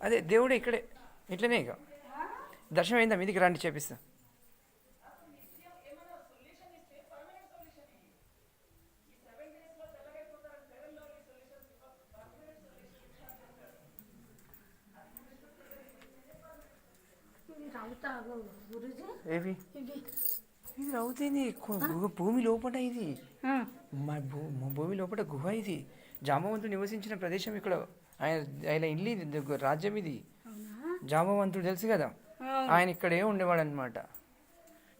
అదే దేవుడు ఇక్కడే ఇట్లనే ఇక దర్శనం అయిందా మీదికి రండి చేపిస్తా. ఏవి ఇది అవుతుంది భూమి లోపల ఇది మా భూమి లోపల గుహ ఇది. జాంబవంతుడు నివసించిన ప్రదేశం ఇక్కడ. ఆయన ఆయన ఇల్లు ఇది, రాజ్యం ఇది. జాంబవంతుడు తెలుసు కదా, ఆయన ఇక్కడే ఉండేవాడు అనమాట.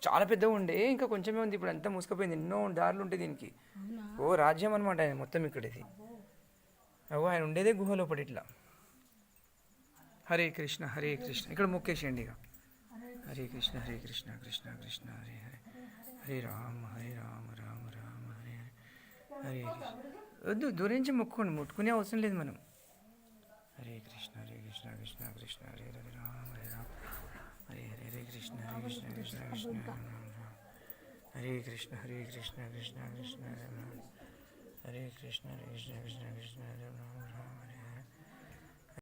చాలా పెద్దగా ఉండే, ఇంకా కొంచెమే ఉంది, ఇప్పుడు అంతా మూసుకుపోయింది. ఎన్నో దారులు ఉంటాయి దీనికి. ఓ రాజ్యం అనమాట ఆయన మొత్తం ఇక్కడ ఇది. ఓ ఆయన ఉండేదే గుహ లోపల ఇట్లా. హరే కృష్ణ హరే కృష్ణ ఇక్కడ మొక్కేసేయండి ఇక. హరే కృష్ణ హరే కృష్ణ కృష్ణ కృష్ణ హరే హరే, హరే రామ రామ రామ హరే హరే, హరే కృష్ణ. వద్దు, దూరం నుంచి మొక్కుకోండి, ముట్టుకునే అవసరం లేదు మనం. హరే కృష్ణ కృష్ణ కృష్ణ హరే హరే రామ హరే హరే, హరే కృష్ణ కృష్ణ కృష్ణ హరే కృష్ణ కృష్ణ కృష్ణ హరే కృష్ణ కృష్ణ కృష్ణ కృష్ణ